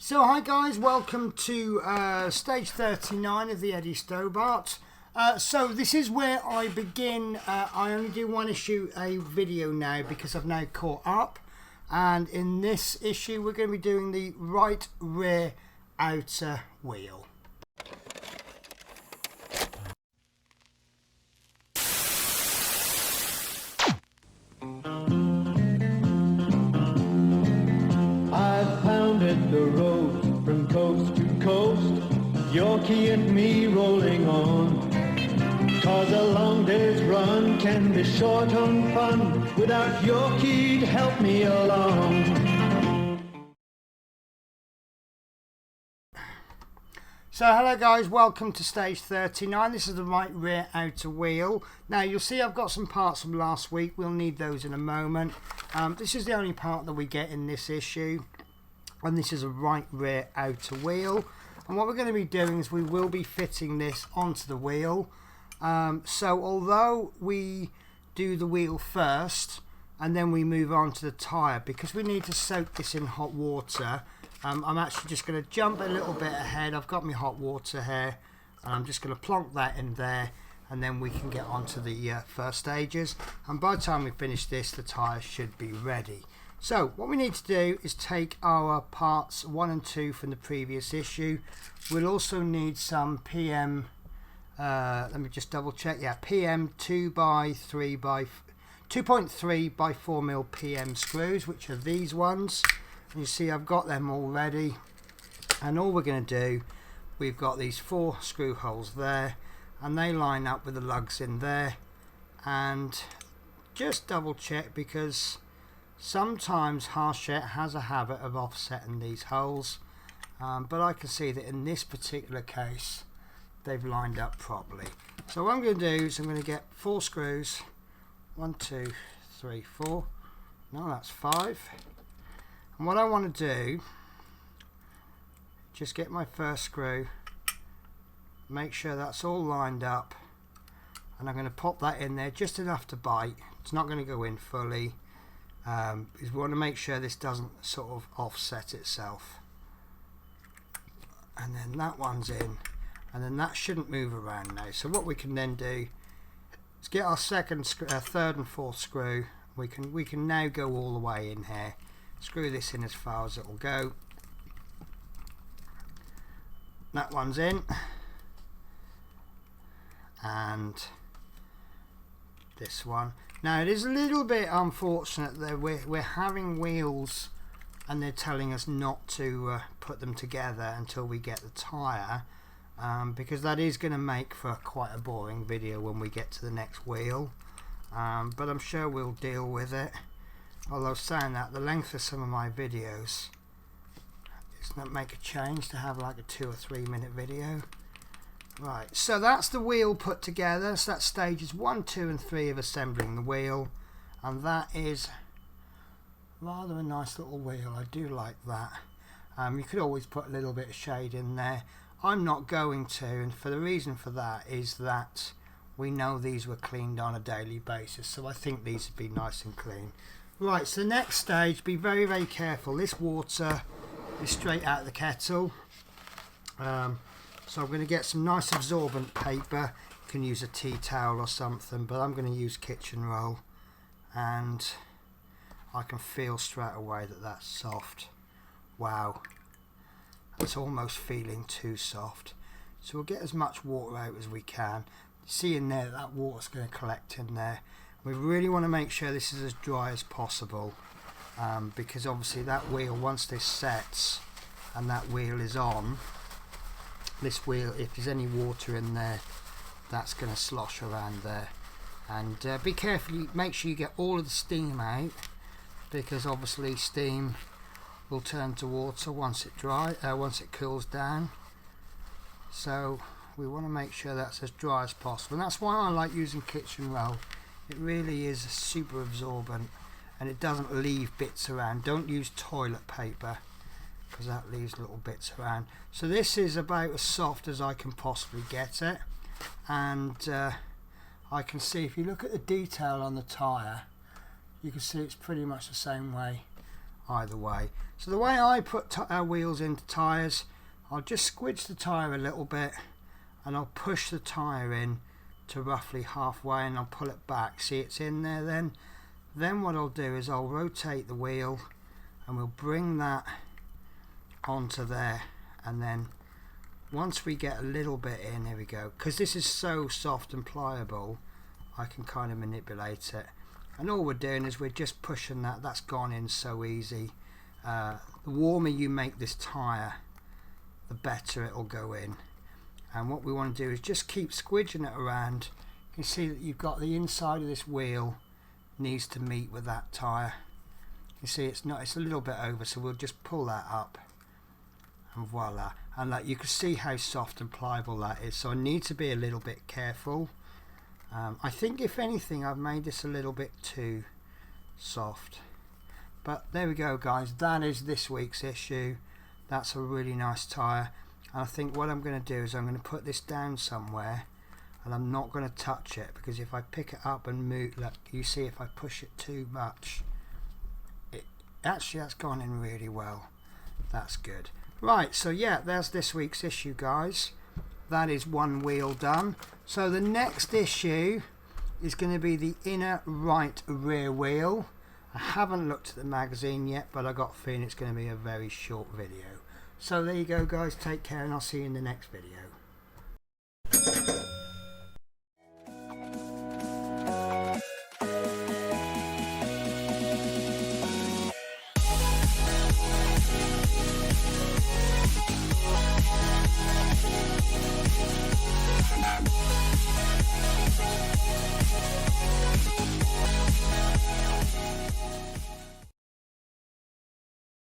So hi guys, welcome to stage 39 of the Eddie Stobart. So this is where I begin. I only do want to shoot a video now because I've now caught up, and in this issue we're going to be doing the right rear outer wheel. The road from coast to coast, Yorkie and me rolling on. 'Cause a long day's run can be short on fun without Yorkie to help me along. So hello guys, welcome to stage 39. This is the right rear outer wheel. Now you'll see I've got some parts from last week. We'll need those in a moment. This is the only part that we get in this issue. And this is a right rear outer wheel, and what we're going to be doing is we will be fitting this onto the wheel. So although we do the wheel first and then we move on to the tyre, because we need to soak this in hot water, I'm actually just going to jump a little bit ahead. I've got my hot water here and I'm just going to plonk that in there, and then we can get on to the first stages, and by the time we finish this the tyre should be ready. So what we need to do is take our parts 1 and 2 from the previous issue. We'll also need some PM, let me just double check, yeah, PM 2.3 by 4 mil PM screws, which are these ones. And you see I've got them already, and all we're going to do, we've got these 4 screw holes there, and they line up with the lugs in there. And just double check, because sometimes Hachette has a habit of offsetting these holes, but I can see that in this particular case they've lined up properly. So what I'm going to do is I'm going to get 4 screws, 1, 2, 3, 4, no, that's 5, and what I want to do, just get my first screw, make sure that's all lined up, and I'm going to pop that in there just enough to bite. It's not going to go in fully. Is we want to make sure this doesn't sort of offset itself, and then that one's in, and then that shouldn't move around now. So what we can then do is get our second, third and fourth screw. We can now go all the way in here, screw this in as far as it will go. That one's in, and this one. Now it is a little bit unfortunate that we're having wheels and they're telling us not to put them together until we get the tyre, because that is going to make for quite a boring video when we get to the next wheel, but I'm sure we'll deal with it. Although saying that, the length of some of my videos, it's not make a change to have like a 2 or 3 minute video. Right, so that's the wheel put together. So that's stages 1, 2 and 3 of assembling the wheel, and that is rather a nice little wheel. I do like that. You could always put a little bit of shade in there. I'm not going to, and for the reason for that is that we know these were cleaned on a daily basis, so I think these would be nice and clean. Right, so next stage, be very, very careful. This water is straight out of the kettle. So I'm going to get some nice absorbent paper. You can use a tea towel or something, but I'm going to use kitchen roll, and I can feel straight away that that's soft. Wow, that's almost feeling too soft. So we'll get as much water out as we can. See in there that water's going to collect in there. We really want to make sure this is as dry as possible, because obviously that wheel, once this sets and that wheel is on, this wheel, if there's any water in there, that's going to slosh around there. And be careful, make sure you get all of the steam out, because obviously steam will turn to water once it cools down. So we want to make sure that's as dry as possible, and that's why I like using kitchen roll. It really is super absorbent and it doesn't leave bits around. Don't use toilet paper, because that leaves little bits around. So this is about as soft as I can possibly get it, and I can see, if you look at the detail on the tyre, you can see it's pretty much the same way either way. So the way I put wheels into tyres, I'll just squidge the tyre a little bit and I'll push the tyre in to roughly halfway and I'll pull it back. See, it's in there then. Then what I'll do is I'll rotate the wheel and we'll bring that onto there, and then once we get a little bit in, here we go, because this is so soft and pliable, I can kind of manipulate it, and all we're doing is we're just pushing that. That's gone in so easy. The warmer you make this tyre, the better it'll go in, and what we want to do is just keep squidging it around. You can see that you've got the inside of this wheel needs to meet with that tyre. You see it's a little bit over, so we'll just pull that up and voila, and like you can see how soft and pliable that is, so I need to be a little bit careful. I think if anything I've made this a little bit too soft, but there we go guys, that is this week's issue. That's a really nice tyre, and I think what I'm going to do is I'm going to put this down somewhere and I'm not going to touch it, because if I pick it up and move, look, you see if I push it too much, actually that's gone in really well. That's good. Right, so yeah, there's this week's issue guys. That is one wheel done. So the next issue is going to be the inner right rear wheel. I haven't looked at the magazine yet, but I got a feeling it's going to be a very short video. So there you go guys, take care and I'll see you in the next video.